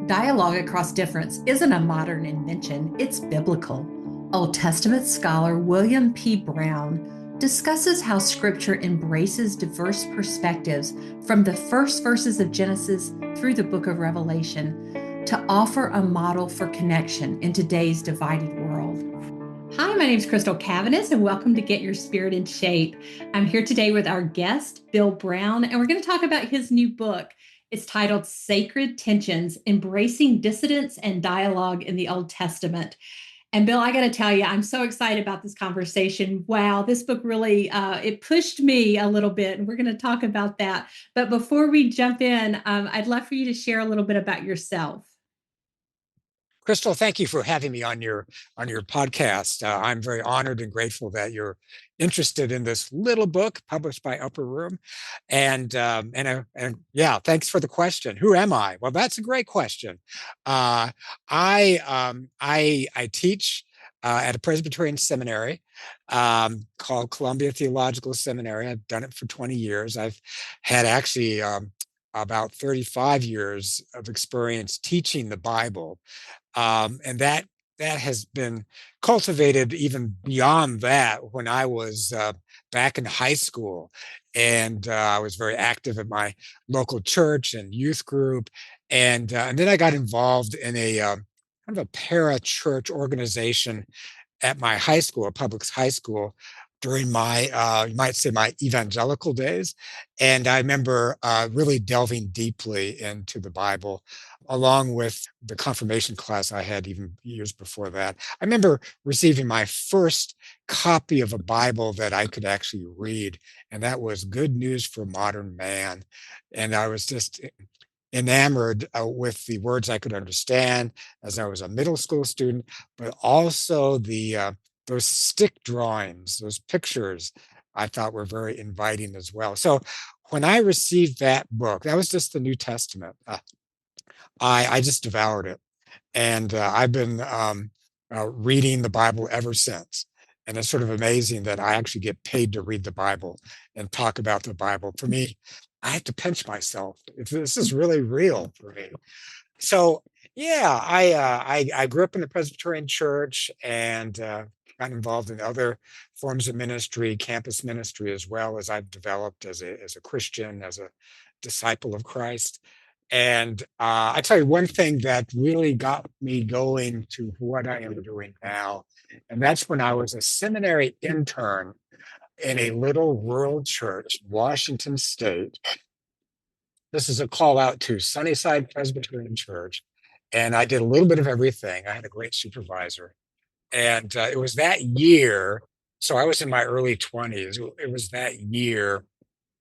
Dialogue across difference isn't a modern invention, it's biblical. Old Testament scholar William P. Brown discusses how Scripture embraces diverse perspectives from the first verses of Genesis through the book of Revelation to offer a model for connection in today's divided world. Hi, my name is Crystal Cavanis, and welcome to Get Your Spirit in Shape. I'm here today with our guest, Bill Brown, and we're going to talk about his new book. It's titled Sacred Tensions Embracing Dissidence and Dialogue in the Old Testament. And Bill, I got to tell you, I'm so excited about this conversation. Wow, this book really it pushed me a little bit, and we're going to talk about that. But before we jump in, I'd love for you to share a little bit about yourself. Crystal, thank you for having me on your podcast. I'm very honored and grateful that you're interested in this little book published by Upper Room, and yeah, thanks for the question. Who am I? Well, that's a great question. Uh, I teach at a Presbyterian seminary called Columbia Theological Seminary. I've done it for 20 years. I've had actually about 35 years of experience teaching the Bible, and that has been cultivated even beyond that when I was back in high school, and I was very active in my local church and youth group, and then I got involved in a kind of a para church organization at my high school, a public high school, during my you might say my evangelical days. And I remember really delving deeply into the Bible, along with the confirmation class I had even years before that. I remember receiving my first copy of a Bible that I could actually read, and that was Good News for Modern Man. And I was just enamored with the words I could understand as I was a middle school student, but also the those stick drawings, those pictures, I thought were very inviting as well. So when I received that book, that was just the New Testament. I just devoured it, and I've been reading the Bible ever since. And it's sort of amazing that I actually get paid to read the Bible and talk about the Bible. For me, I have to pinch myself. This is really real for me. So yeah, I grew up in the Presbyterian church, and got involved in other forms of ministry, campus ministry, as well as I've developed as a Christian, as a disciple of Christ. And I tell you one thing that really got me going to what I am doing now, and that's when I was a seminary intern in a little rural church, in Washington State. This is a call out to Sunnyside Presbyterian Church. And I did a little bit of everything. I had a great supervisor. And it was that year. So I was in my early 20s. It was that year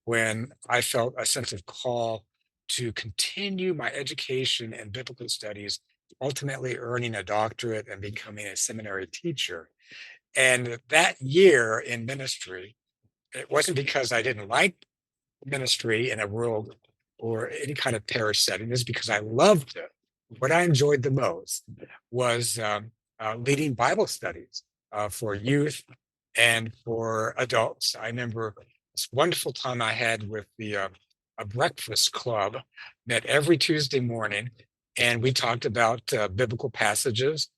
when I felt a sense of call to continue my education in biblical studies, ultimately earning a doctorate and becoming a seminary teacher. And that year in ministry, it wasn't because I didn't like ministry in a rural or any kind of parish setting, is because I loved it. What I enjoyed the most was leading Bible studies for youth and for adults. I remember this wonderful time I had with the a breakfast club, met every Tuesday morning, and we talked about biblical passages.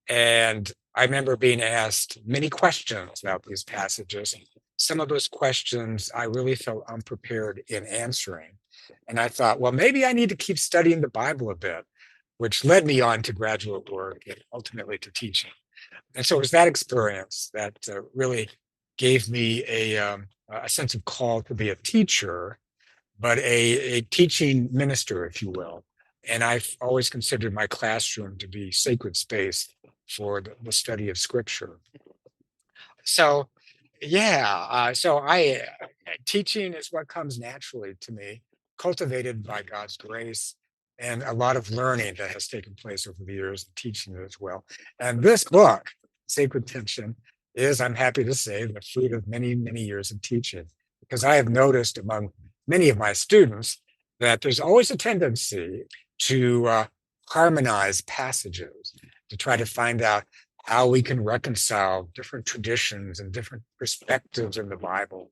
And I remember being asked many questions about these passages. Some of those questions I really felt unprepared in answering. And I thought, well, maybe I need to keep studying the Bible a bit, which led me on to graduate work and ultimately to teaching. And so it was that experience that really gave me a sense of call to be a teacher, but a teaching minister, if you will. And I've always considered my classroom to be sacred space for the study of Scripture. So, yeah, teaching is what comes naturally to me, cultivated by God's grace, and a lot of learning that has taken place over the years of teaching it as well. And this book, Sacred Tension, is, I'm happy to say, the fruit of many, many years of teaching, because I have noticed among many of my students that there's always a tendency to harmonize passages, to try to find out how we can reconcile different traditions and different perspectives in the Bible.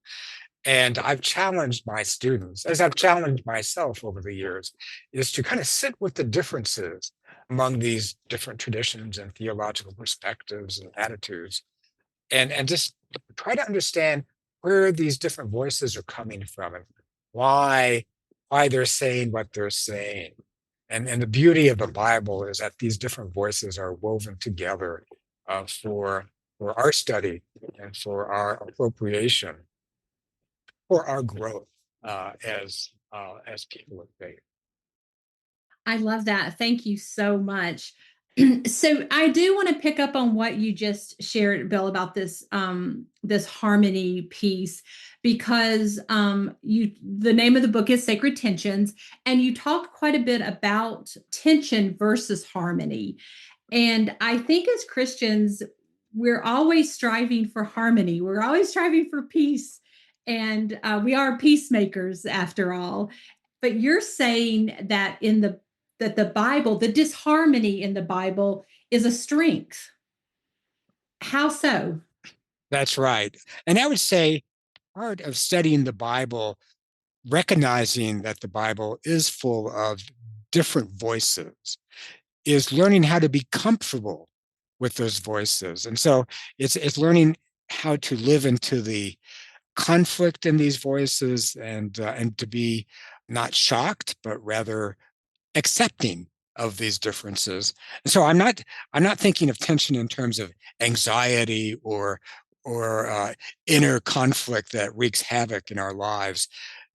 And I've challenged my students, as I've challenged myself over the years, is to kind of sit with the differences among these different traditions and theological perspectives and attitudes, and just try to understand where these different voices are coming from and why why they're saying what they're saying. And the beauty of the Bible is that these different voices are woven together for our study and for our appropriation, for our growth as people of faith. I love that. Thank you so much. So I do want to pick up on what you just shared, Bill, about this harmony piece, because you the name of the book is Sacred Tensions, and you talk quite a bit about tension versus harmony. And I think as Christians, we're always striving for harmony. We're always striving for peace. And we are peacemakers after all. But you're saying that the Bible, the disharmony in the Bible is a strength. How so? That's right. And I would say part of studying the Bible, recognizing that the Bible is full of different voices, is learning how to be comfortable with those voices. And so it's learning how to live into the conflict in these voices and to be not shocked, but rather accepting of these differences. And so I'm not thinking of tension in terms of anxiety or inner conflict that wreaks havoc in our lives,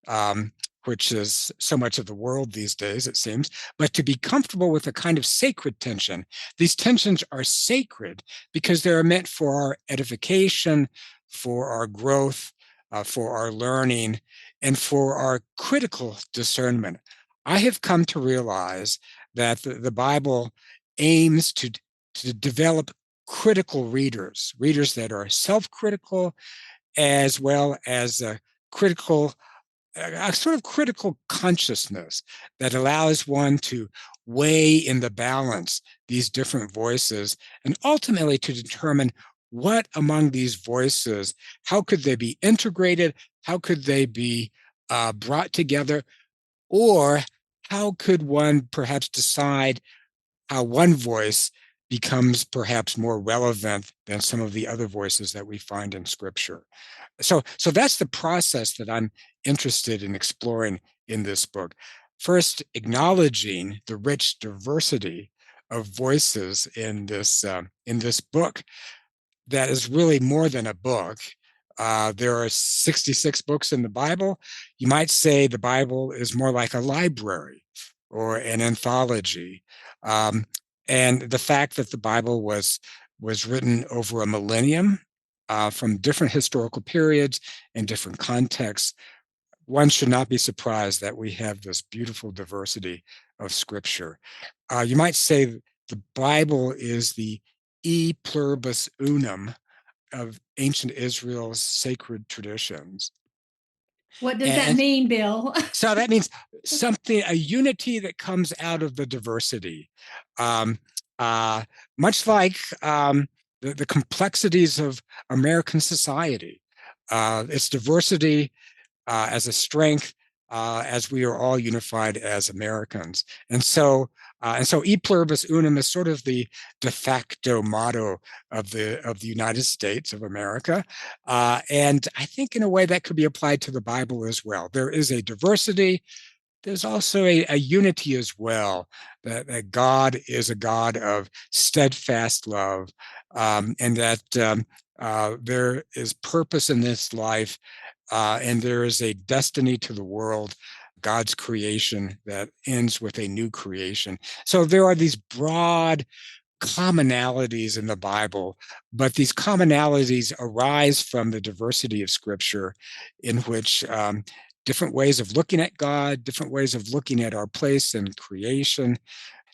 um, which is so much of the world these days, it seems, but to be comfortable with a kind of sacred tension. These tensions are sacred because they are meant for our edification, for our growth, for our learning, and for our critical discernment. I have come to realize that the Bible aims to develop critical readers, readers that are self critical as well as critical a sort of critical consciousness that allows one to weigh in the balance these different voices and ultimately to determine what among these voices, how could they be integrated, how could they be brought together, or how could one perhaps decide how one voice becomes perhaps more relevant than some of the other voices that we find in Scripture. So that's the process that I'm interested in exploring in this book. First, acknowledging the rich diversity of voices in this book that is really more than a book. There are 66 books in the Bible. You might say the Bible is more like a library or an anthology. Um, and the fact that the Bible was written over a millennium from different historical periods and different contexts, one should not be surprised that we have this beautiful diversity of scripture. You might say the Bible is the e pluribus unum of ancient Israel's sacred traditions. What does that And mean, Bill? so that means something, a unity that comes out of the diversity. Um, uh, Much like the complexities of American society, its diversity as a strength, as we are all unified as Americans. And so e pluribus unum is sort of the de facto motto of the United States of America. And I think in a way that could be applied to the Bible as well. There is a diversity. There's also a unity as well, that God is a God of steadfast love, and that there is purpose in this life, and there is a destiny to the world, God's creation that ends with a new creation. So there are these broad commonalities in the Bible, but these commonalities arise from the diversity of Scripture, in which different ways of looking at God, different ways of looking at our place in creation,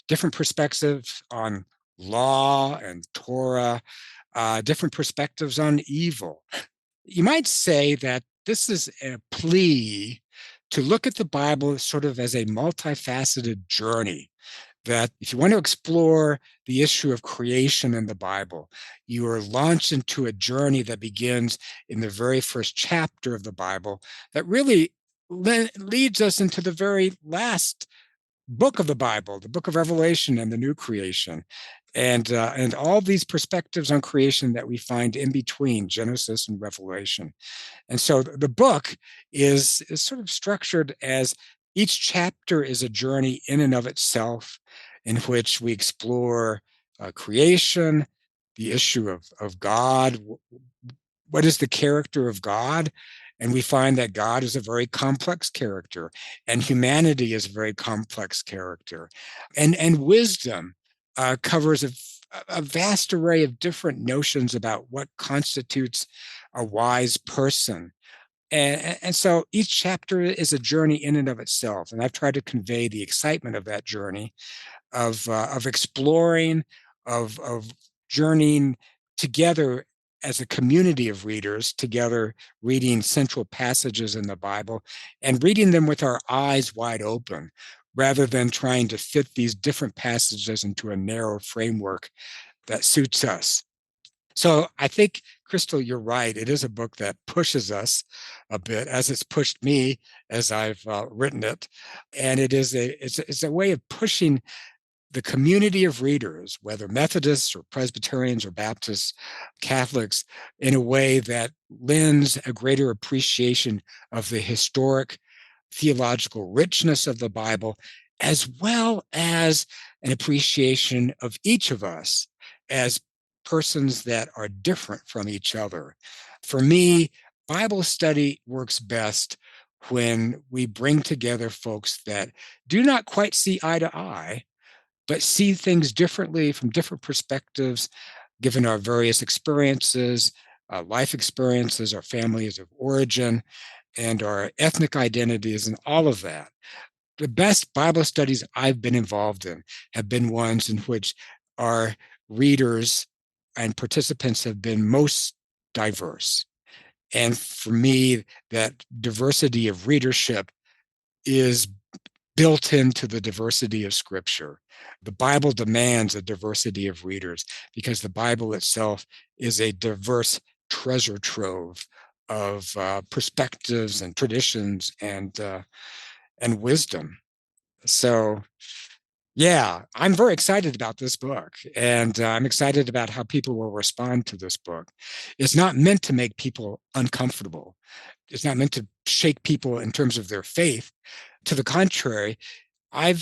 different perspectives on law and Torah, different perspectives on evil. You might say that this is a plea to look at the Bible sort of as a multifaceted journey that if you want to explore the issue of creation in the Bible, you are launched into a journey that begins in the very first chapter of the Bible that really leads us into the very last book of the Bible, the book of Revelation and the new creation. And all these perspectives on creation that we find in between Genesis and Revelation. And so the book is sort of structured as each chapter is a journey in and of itself, in which we explore creation, the issue of God. What is the character of God? And we find that God is a very complex character, and humanity is a very complex character. And wisdom covers a vast array of different notions about what constitutes a wise person. And so each chapter is a journey in and of itself. And I've tried to convey the excitement of that journey, of exploring, of journeying together as a community of readers, together reading central passages in the Bible and reading them with our eyes wide open, rather than trying to fit these different passages into a narrow framework that suits us. So I think, Crystal, you're right. It is a book that pushes us a bit, as it's pushed me as I've written it, and it's a way of pushing the community of readers, whether Methodists or Presbyterians or Baptists, Catholics, in a way that lends a greater appreciation of the historic theological richness of the Bible, as well as an appreciation of each of us as persons that are different from each other. For me, Bible study works best when we bring together folks that do not quite see eye to eye, but see things differently from different perspectives, given our various experiences, life experiences, our families of origin, and our ethnic identities, and all of that. The best Bible studies I've been involved in have been ones in which our readers and participants have been most diverse. And for me, that diversity of readership is built into the diversity of Scripture. The Bible demands a diversity of readers because the Bible itself is a diverse treasure trove of perspectives and traditions and wisdom. So, yeah, I'm very excited about this book, and I'm excited about how people will respond to this book. It's not meant to make people uncomfortable. It's not meant to shake people in terms of their faith. To the contrary, I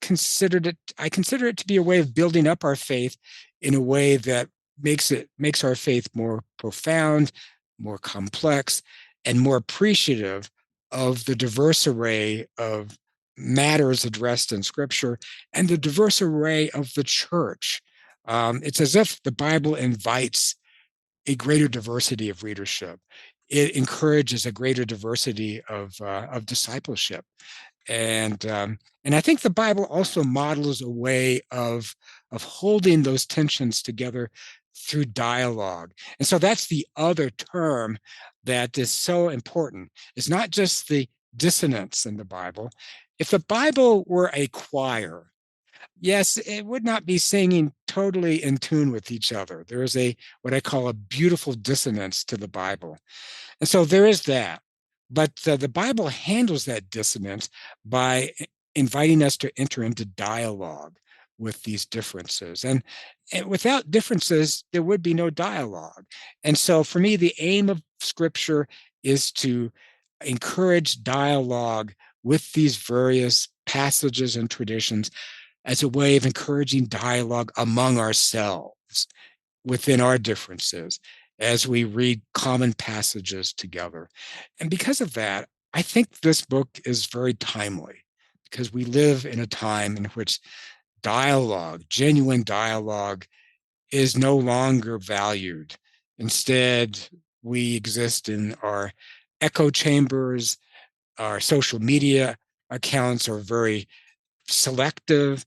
consider it to be a way of building up our faith in a way that makes our faith more profound, more complex, and more appreciative of the diverse array of matters addressed in Scripture and the diverse array of the church. It's as if the Bible invites a greater diversity of readership. It encourages a greater diversity of discipleship. And I think the Bible also models a way of holding those tensions together through dialogue. And so that's the other term that is so important. It's not just the dissonance in the Bible. If the Bible were a choir, yes, it would not be singing totally in tune with each other. There is a what I call a beautiful dissonance to the Bible. And so there is that. But the Bible handles that dissonance by inviting us to enter into dialogue with these differences. And without differences, there would be no dialogue. And so for me, the aim of Scripture is to encourage dialogue with these various passages and traditions as a way of encouraging dialogue among ourselves within our differences as we read common passages together. And because of that, I think this book is very timely because we live in a time in which dialogue, genuine dialogue, is no longer valued. Instead, we exist in our echo chambers, our social media accounts are very selective,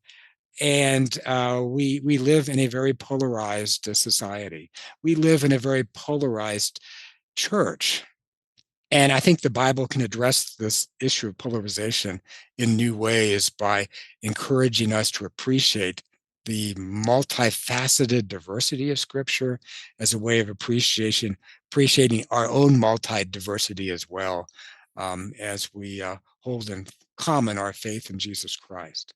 and we live in a very polarized society. We live in a very polarized church. And I think the Bible can address this issue of polarization in new ways by encouraging us to appreciate the multifaceted diversity of Scripture as a way of appreciating our own multi-diversity as well, as we hold in common our faith in Jesus Christ.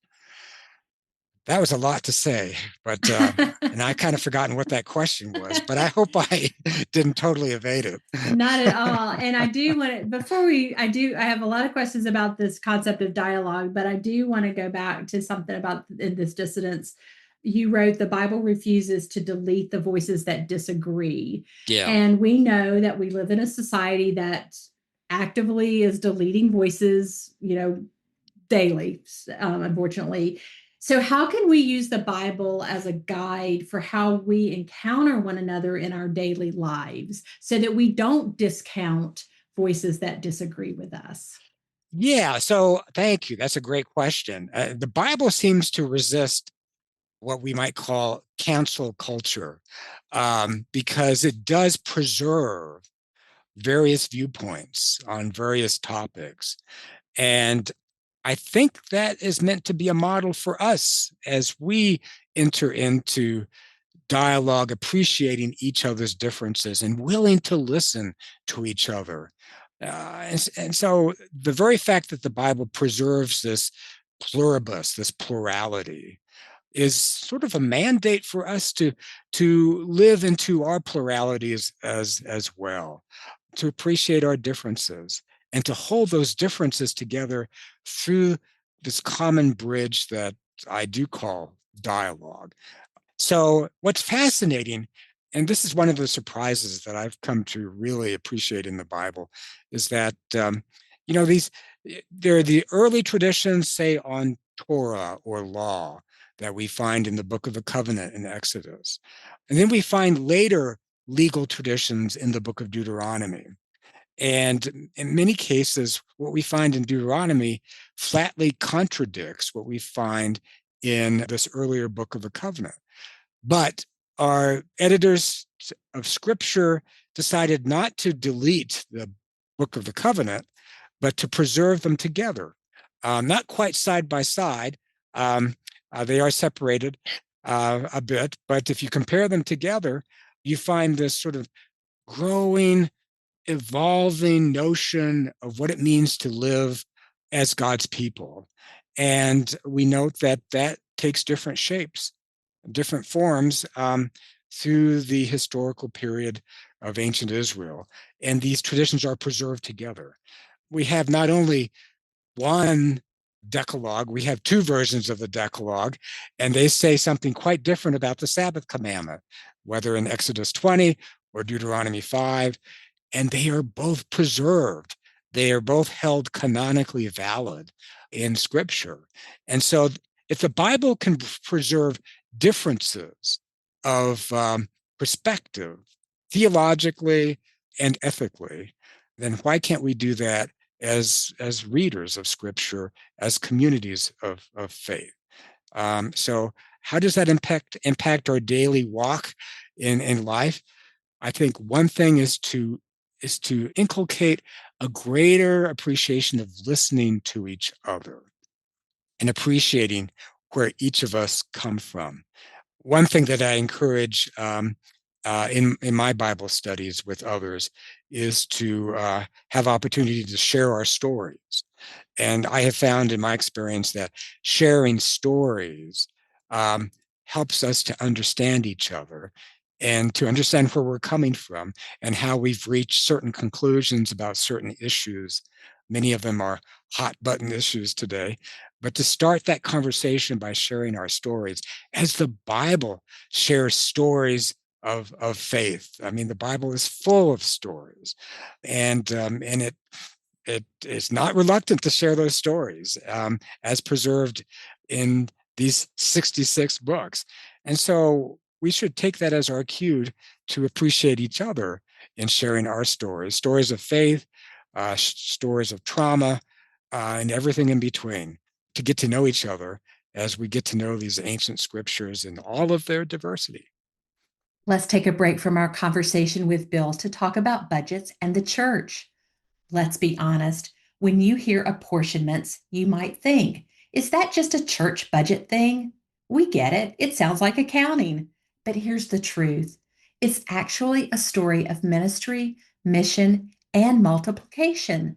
That was a lot to say, but and I kind of forgotten what that question was, but I hope I didn't totally evade it. Not at all. And I do want to, before I have a lot of questions about this concept of dialogue, but I do want to go back to something about in this dissonance. You wrote the Bible refuses to delete the voices that disagree. Yeah. And we know that we live in a society that actively is deleting voices, daily, unfortunately. So, how can we use the Bible as a guide for how we encounter one another in our daily lives so that we don't discount voices that disagree with us? Yeah, so thank you. That's a great question. The Bible seems to resist what we might call cancel culture, because it does preserve various viewpoints on various topics. And I think that is meant to be a model for us as we enter into dialogue, appreciating each other's differences and willing to listen to each other. And so the very fact that the Bible preserves this pluribus, this plurality, is sort of a mandate for us to live into our plurality as well, to appreciate our differences and to hold those differences together through this common bridge that I do call dialogue. So, what's fascinating, and this is one of the surprises that I've come to really appreciate in the Bible, is that these there are the early traditions, say on Torah or law, that we find in the Book of the Covenant in Exodus, and then we find later legal traditions in the Book of Deuteronomy. And in many cases, what we find in Deuteronomy flatly contradicts what we find in this earlier Book of the Covenant. But our editors of scripture decided not to delete the Book of the Covenant, but to preserve them together, not quite side by side. They are separated a bit, but if you compare them together, you find this sort of growing, evolving notion of what it means to live as God's people. And we note that that takes different shapes, different forms, through the historical period of ancient Israel. And these traditions are preserved together. We have not only one Decalogue, we have two versions of the Decalogue, and they say something quite different about the Sabbath commandment, whether in Exodus 20 or Deuteronomy 5, and they are both preserved. They are both held canonically valid in Scripture. And so, if the Bible can preserve differences of perspective, theologically and ethically, then why can't we do that as readers of Scripture, as communities of faith? So, how does that impact our daily walk in life? I think one thing is to inculcate a greater appreciation of listening to each other and appreciating where each of us come from. One thing that I encourage in my Bible studies with others is to have opportunity to share our stories. And I have found in my experience that sharing stories um, helps us to understand each other and to understand where we're coming from and how we've reached certain conclusions about certain issues. Many of them are hot button issues today. But to start that conversation by sharing our stories, as the Bible shares stories of faith. I mean, the Bible is full of stories, and it is not reluctant to share those stories, as preserved in these 66 books. And so we should take that as our cue to appreciate each other in sharing our stories, stories of faith, stories of trauma, and everything in between, to get to know each other as we get to know these ancient scriptures in all of their diversity. Let's take a break from our conversation with Bill to talk about budgets and the church. Let's be honest. When you hear apportionments, you might think, is that just a church budget thing? We get it. It sounds like accounting. But here's the truth, it's actually a story of ministry, mission, and multiplication.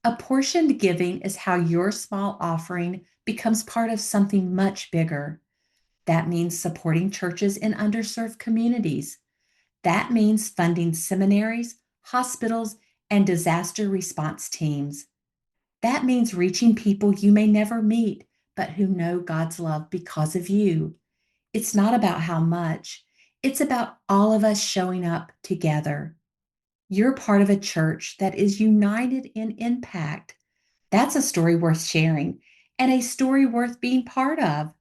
Apportioned giving is how your small offering becomes part of something much bigger. That means supporting churches in underserved communities. That means funding seminaries, hospitals, and disaster response teams. That means reaching people you may never meet, but who know God's love because of you. It's not about how much, it's about all of us showing up together. You're part of a church that is united in impact. That's a story worth sharing and a story worth being part of.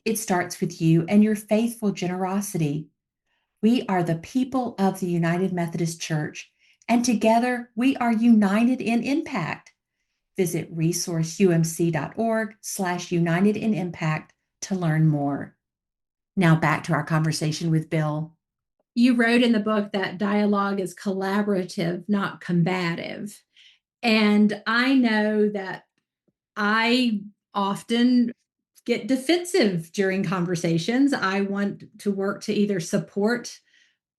It starts with you and your faithful generosity. We are the people of the United Methodist Church, and together we are united in impact. Visit resourceumc.org/united in impact to learn more. Now back to our conversation with Bill. You wrote in the book that dialogue is collaborative, not combative. And I know that I often get defensive during conversations. I want to work to either support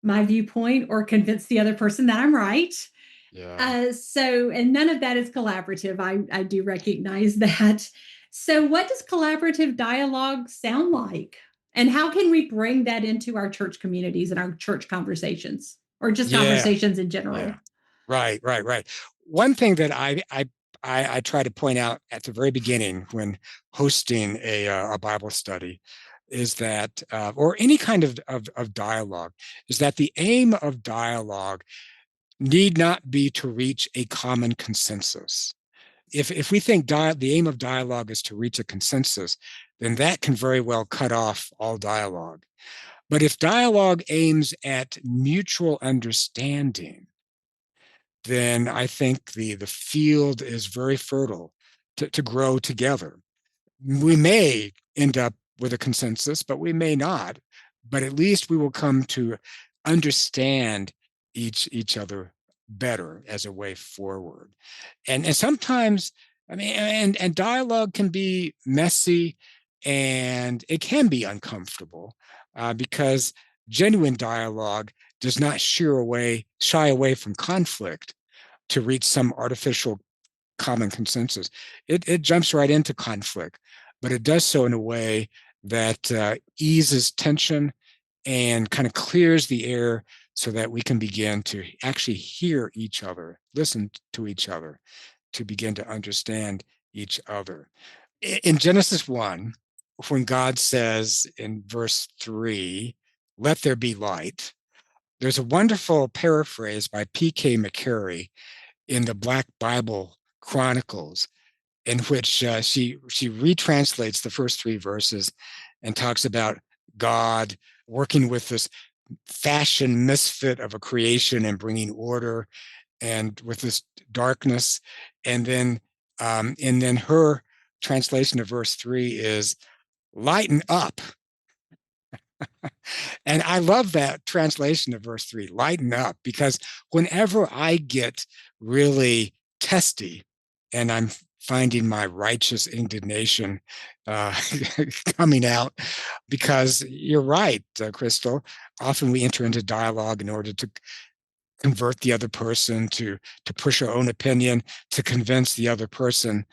my viewpoint or convince the other person that I'm right. Yeah. And none of that is collaborative. I do recognize that. So, what does collaborative dialogue sound like? And how can we bring that into our church communities and our church conversations or just Yeah. conversations in Yeah. general? Right, right, right. One thing that I try to point out at the very beginning when hosting a Bible study is that, or any kind of dialogue, is that the aim of dialogue need not be to reach a common consensus. If we think the aim of dialogue is to reach a consensus, then that can very well cut off all dialogue. But if dialogue aims at mutual understanding, then I think the field is very fertile to grow together. We may end up with a consensus, but we may not. But at least we will come to understand each other better as a way forward. And sometimes, I mean, and dialogue can be messy and it can be uncomfortable because genuine dialogue does not shy away from conflict to reach some artificial common consensus. It jumps right into conflict, but it does so in a way that eases tension and kind of clears the air so that we can begin to actually hear each other, listen to each other, to begin to understand each other. In Genesis 1, when God says in verse 3, let there be light, there's a wonderful paraphrase by P.K. McCary in the Black Bible Chronicles, in which she retranslates the first three verses and talks about God working with this fashion misfit of a creation and bringing order, and with this darkness, and then her translation of verse 3 is lighten up. And I love that translation of verse 3, lighten up, because whenever I get really testy and I'm finding my righteous indignation uh, coming out, because you're right, Crystal, often we enter into dialogue in order to convert the other person, to push our own opinion, to convince the other person,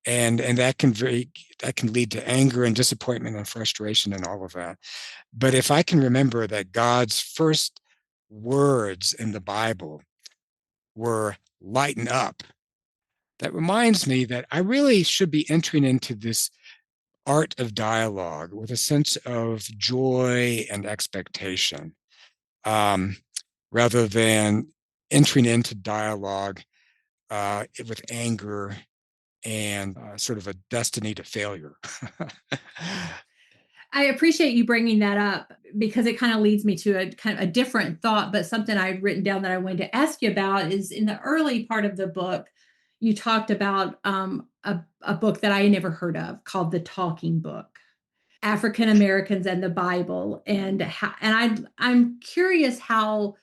and that can lead to anger and disappointment and frustration and all of that. But if I can remember that God's first words in the Bible were lighten up, that reminds me that I really should be entering into this art of dialogue with a sense of joy and expectation, um, rather than entering into dialogue with anger and sort of a destiny to failure. I appreciate you bringing that up because it kind of leads me to a kind of a different thought, but something I'd written down that I wanted to ask you about is in the early part of the book, you talked about a book that I never heard of called The Talking Book, African Americans and the Bible, and I'm curious how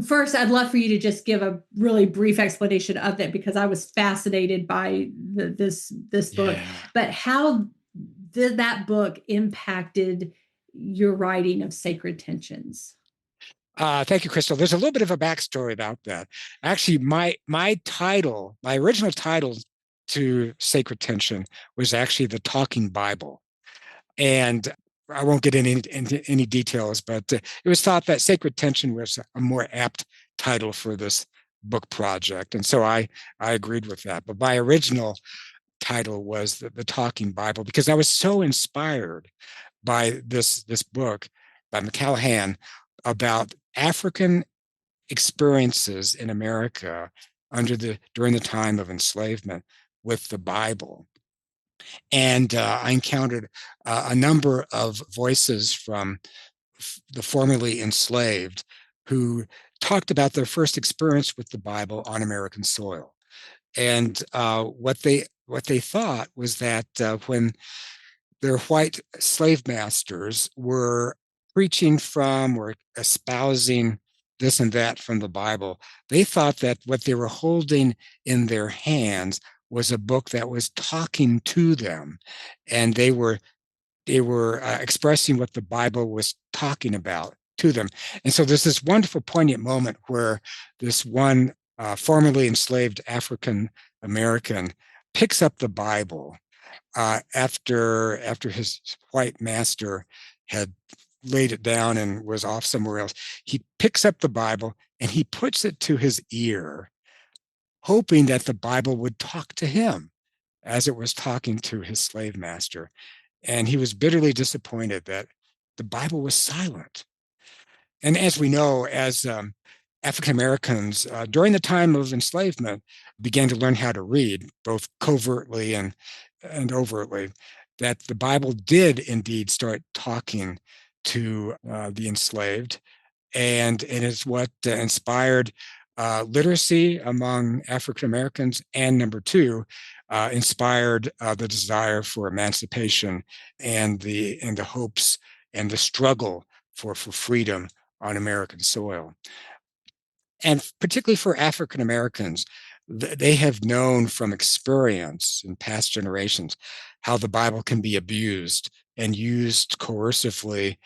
First, I'd love for you to just give a really brief explanation of that because I was fascinated by this book. Yeah. But how did that book impacted your writing of Sacred Tensions? Thank you, Crystal. There's a little bit of a backstory about that. Actually, my original title to Sacred Tension was actually the Talking Bible. And I won't get into any details, but it was thought that Sacred Tension was a more apt title for this book project. And so I agreed with that. But my original title was the Talking Bible because I was so inspired by this book by McCallaghan about African experiences in America during the time of enslavement with the Bible. And I encountered a number of voices from the formerly enslaved who talked about their first experience with the Bible on American soil. And what they thought was that when their white slave masters were preaching from or espousing this and that from the Bible, they thought that what they were holding in their hands was a book that was talking to them, and they were expressing what the Bible was talking about to them. And so there's this wonderful, poignant moment where this one formerly enslaved African American picks up the Bible after his white master had laid it down and was off somewhere else. He picks up the Bible and he puts it to his ear, hoping that the Bible would talk to him as it was talking to his slave master. And he was bitterly disappointed that the Bible was silent. And as we know, as African Americans during the time of enslavement began to learn how to read, both covertly and overtly, that the Bible did indeed start talking to the enslaved, and it is what inspired literacy among African Americans, and number two, inspired the desire for emancipation and the hopes and the struggle for freedom on American soil. And particularly for African Americans, they have known from experience in past generations how the Bible can be abused and used coercively,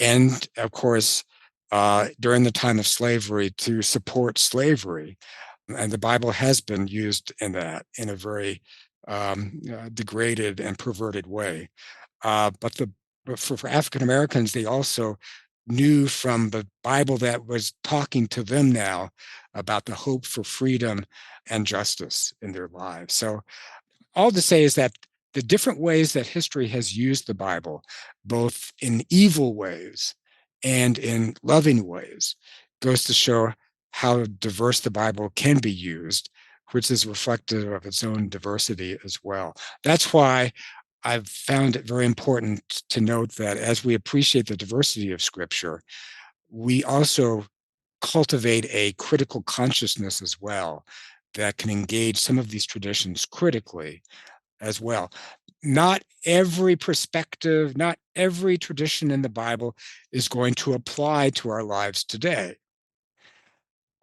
and of course, during the time of slavery to support slavery. And the Bible has been used in that in a very degraded and perverted way. But for African Americans, they also knew from the Bible that was talking to them now about the hope for freedom and justice in their lives. So all to say is that the different ways that history has used the Bible, both in evil ways and in loving ways, goes to show how diverse the Bible can be used, which is reflective of its own diversity as well. That's why I've found it very important to note that as we appreciate the diversity of Scripture, we also cultivate a critical consciousness as well that can engage some of these traditions critically as well. Not every perspective, not every tradition in the Bible is going to apply to our lives today.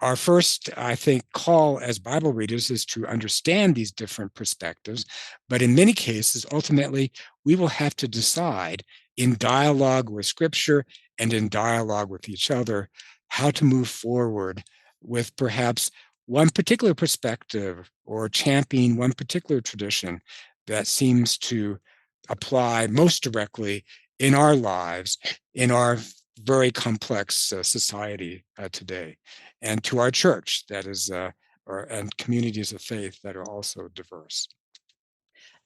Our first, I think, call as Bible readers is to understand these different perspectives. But in many cases, ultimately, we will have to decide in dialogue with Scripture and in dialogue with each other how to move forward with perhaps one particular perspective or champion one particular tradition that seems to apply most directly in our lives, in our very complex society today, and to our church that is, and communities of faith that are also diverse.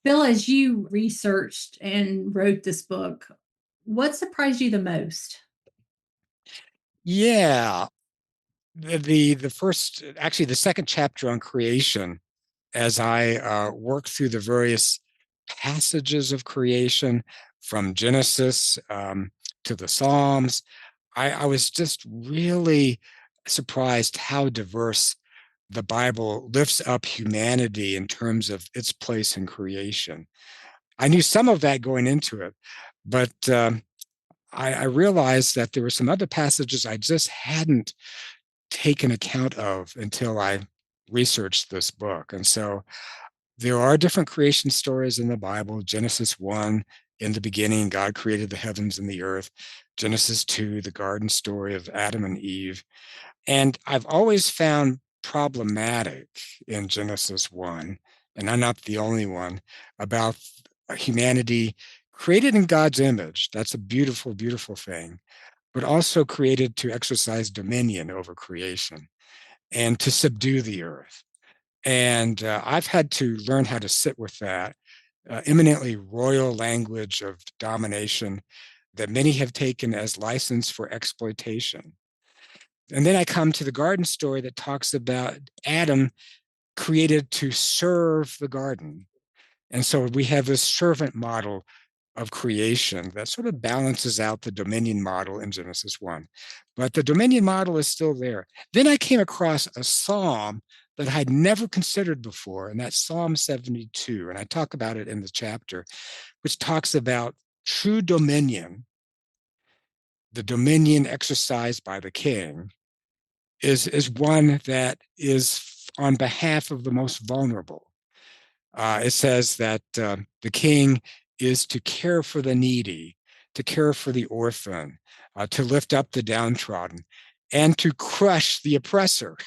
Bill, as you researched and wrote this book, what surprised you the most? Yeah, the first, actually, the second chapter on creation, as I worked through the various passages of creation from Genesis to the Psalms, I was just really surprised how diverse the Bible lifts up humanity in terms of its place in creation. I knew some of that going into it, but I realized that there were some other passages I just hadn't taken account of until I researched this book. And so there are different creation stories in the Bible. Genesis 1, in the beginning, God created the heavens and the earth. Genesis 2, the garden story of Adam and Eve. And I've always found problematic in Genesis 1, and I'm not the only one, about humanity created in God's image. That's a beautiful, beautiful thing, but also created to exercise dominion over creation and to subdue the earth. And I've had to learn how to sit with that eminently royal language of domination that many have taken as license for exploitation. And then I come to the garden story that talks about Adam created to serve the garden. And so we have this servant model of creation that sort of balances out the dominion model in Genesis 1. But the dominion model is still there. Then I came across a psalm that I'd never considered before, and that's Psalm 72. And I talk about it in the chapter, which talks about true dominion, the dominion exercised by the king, is one that is on behalf of the most vulnerable. It says that the king is to care for the needy, to care for the orphan, to lift up the downtrodden, and to crush the oppressor.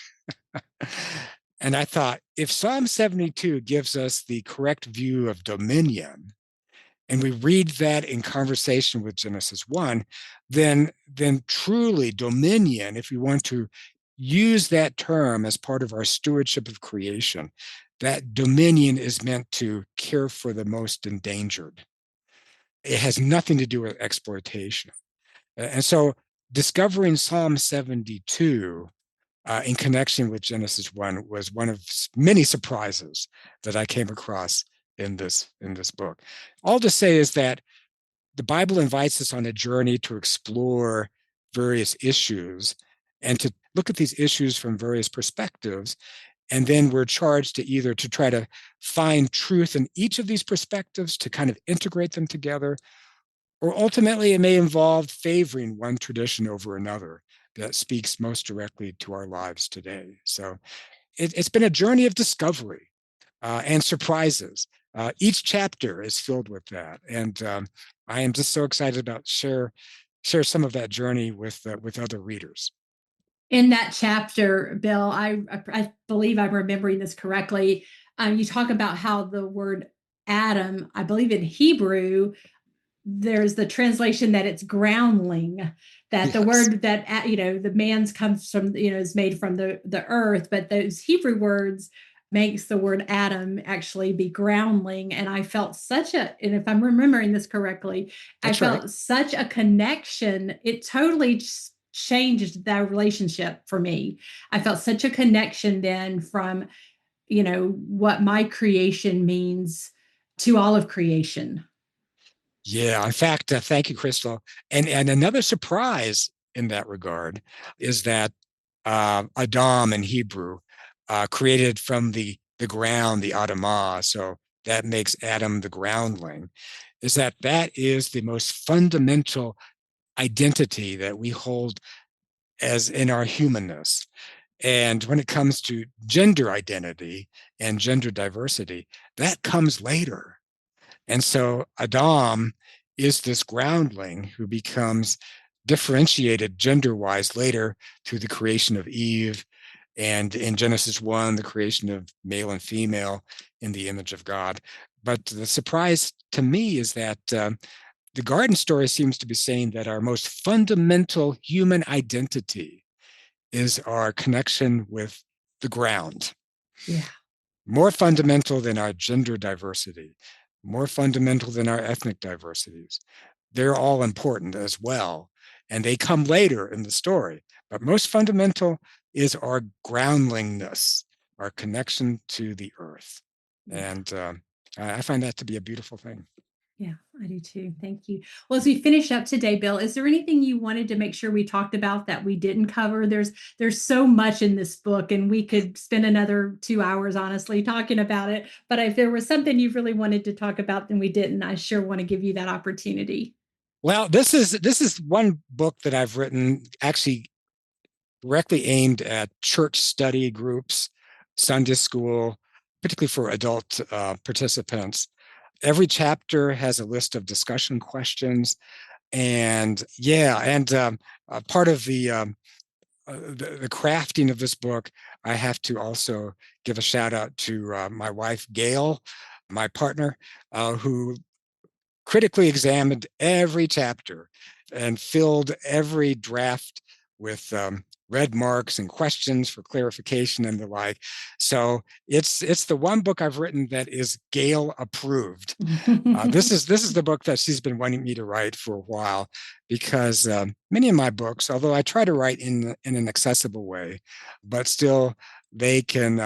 And I thought, if Psalm 72 gives us the correct view of dominion, and we read that in conversation with Genesis 1, then truly dominion, if we want to use that term as part of our stewardship of creation, that dominion is meant to care for the most endangered. It has nothing to do with exploitation. And so discovering Psalm 72 in connection with Genesis 1 was one of many surprises that I came across in this book. All to say is that the Bible invites us on a journey to explore various issues and to look at these issues from various perspectives. And then we're charged to either to try to find truth in each of these perspectives, to kind of integrate them together, or ultimately it may involve favoring one tradition over another that speaks most directly to our lives today. So it's been a journey of discovery and surprises. Each chapter is filled with that, and I am just so excited about share some of that journey with other readers. In that chapter, Bill, I believe I'm remembering this correctly. You talk about how the word Adam, I believe in Hebrew, there's the translation that it's groundling, that the Yes, word that the man's comes from, is made from the earth, but those Hebrew words makes the word Adam actually be groundling. And I felt and if I'm remembering this correctly, I that's right. felt such a connection. It totally changed that relationship for me. I felt such a connection then from, what my creation means to all of creation. Yeah, in fact, thank you, Crystal. And another surprise in that regard is that Adam in Hebrew, created from the ground, the Adamah, so that makes Adam the groundling, is that is the most fundamental identity that we hold as in our humanness. And when it comes to gender identity and gender diversity, that comes later. And so Adam is this groundling who becomes differentiated gender wise later through the creation of Eve. And in Genesis 1, the creation of male and female in the image of God. But the surprise to me is that the garden story seems to be saying that our most fundamental human identity is our connection with the ground, Yeah. more fundamental than our gender diversity, more fundamental than our ethnic diversities. They're all important as well, and they come later in the story. But most fundamental is our groundlingness, our connection to the earth. Yeah. And I find that to be a beautiful thing. Yeah, I do too. Thank you. Well, as we finish up today, Bill, is there anything you wanted to make sure we talked about that we didn't cover? There's so much in this book, and we could spend another 2 hours, honestly, talking about it. But if there was something you really wanted to talk about, then we didn't. I sure want to give you that opportunity. Well, this is one book that I've written actually directly aimed at church study groups, Sunday school, particularly for adult participants. Every chapter has a list of discussion questions, and part of the crafting of this book, I have to also give a shout out to my wife, Gail, my partner, who critically examined every chapter and filled every draft with red marks and questions for clarification and the like. So it's the one book I've written that is Gail approved. This is the book that she's been wanting me to write for a while, because many of my books, although I try to write in an accessible way, but still they can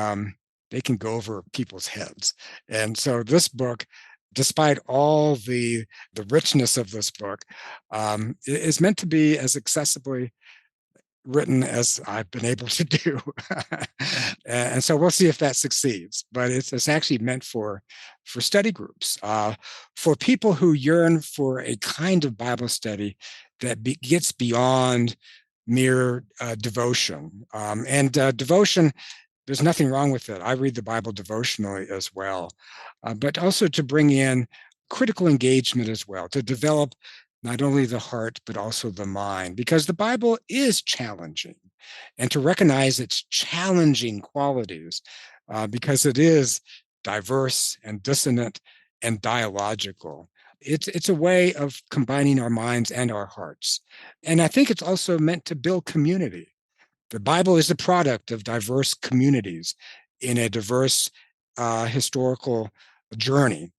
go over people's heads. And so this book, despite all the richness of this book, is meant to be as accessibly written as I've been able to do. And so we'll see if that succeeds. But it's actually meant for study groups, for people who yearn for a kind of Bible study that gets beyond mere devotion. Devotion, there's nothing wrong with it. I read the Bible devotionally as well, but also to bring in critical engagement as well, to develop not only the heart, but also the mind, because the Bible is challenging, and to recognize its challenging qualities, because it is diverse and dissonant and dialogical. It's a way of combining our minds and our hearts. And I think it's also meant to build community. The Bible is the product of diverse communities in a diverse historical journey.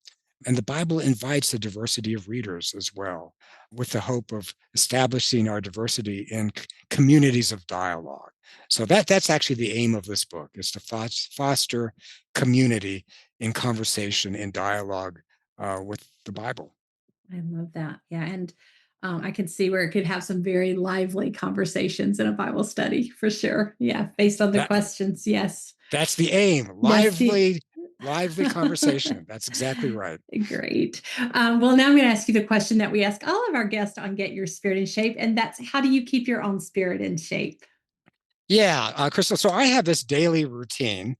And the Bible invites a diversity of readers as well, with the hope of establishing our diversity in communities of dialogue. So that's actually the aim of this book, is to foster community in conversation, in dialogue with the Bible. I love that. Yeah. And I can see where it could have some very lively conversations in a Bible study for sure. Yeah. Based on the questions. Yes. That's the aim. Lively conversation. That's exactly right. Great. Well, now I'm going to ask you the question that we ask all of our guests on Get Your Spirit in Shape. And that's, how do you keep your own spirit in shape? Yeah, Crystal. So I have this daily routine.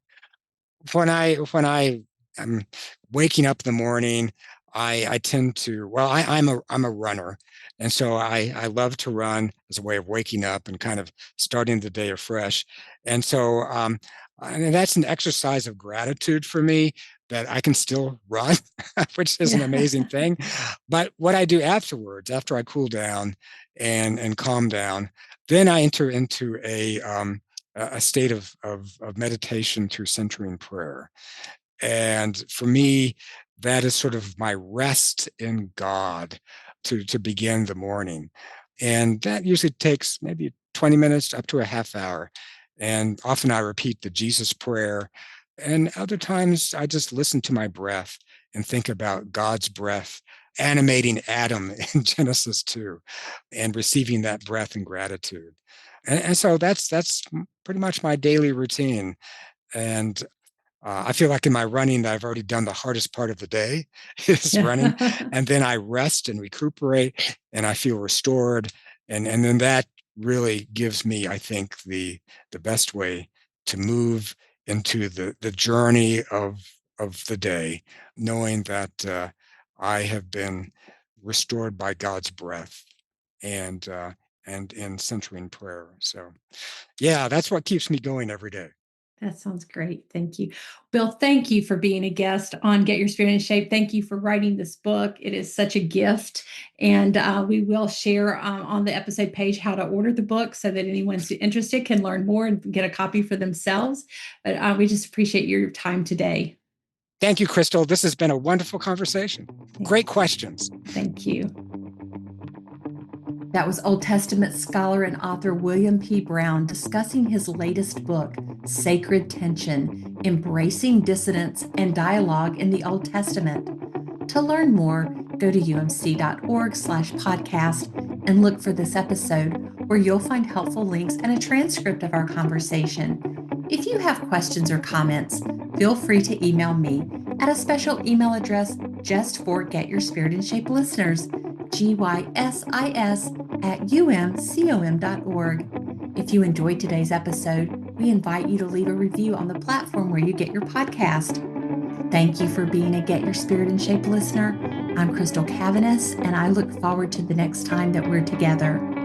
When I am waking up in the morning, I tend to, well, I'm a runner, and so I love to run as a way of waking up and kind of starting the day afresh. And so and that's an exercise of gratitude for me, that I can still run, which is an amazing thing. But what I do afterwards, after I cool down and calm down, then I enter into a state of meditation through centering prayer. And for me, that is sort of my rest in God to begin the morning. And that usually takes maybe 20 minutes up to a half hour. And often I repeat the Jesus prayer. And other times I just listen to my breath and think about God's breath animating Adam in Genesis 2, and receiving that breath in gratitude. And so that's pretty much my daily routine. And I feel like in my running, I've already done the hardest part of the day, is running. And then I rest and recuperate, and I feel restored. And then that really gives me, I think, the best way to move into the journey of the day, knowing that I have been restored by God's breath, and in centering prayer. So yeah, that's what keeps me going every day. That sounds great. Thank you. Bill, thank you for being a guest on Get Your Spirit in Shape. Thank you for writing this book. It is such a gift. And we will share on the episode page how to order the book, so that anyone who's interested can learn more and get a copy for themselves. But we just appreciate your time today. Thank you, Crystal. This has been a wonderful conversation. Great questions. Thank you. That was Old Testament scholar and author William P. Brown discussing his latest book, Sacred Tension: Embracing Dissonance and Dialogue in the Old Testament. To learn more, go to umc.org/podcast and look for this episode, where you'll find helpful links and a transcript of our conversation. If you have questions or comments, feel free to email me at a special email address just for Get Your Spirit in Shape listeners, gysis@umcom.org. If you enjoyed today's episode, we invite you to leave a review on the platform where you get your podcast. Thank you for being a Get Your Spirit in Shape listener. I'm Crystal Cavanis, and I look forward to the next time that we're together.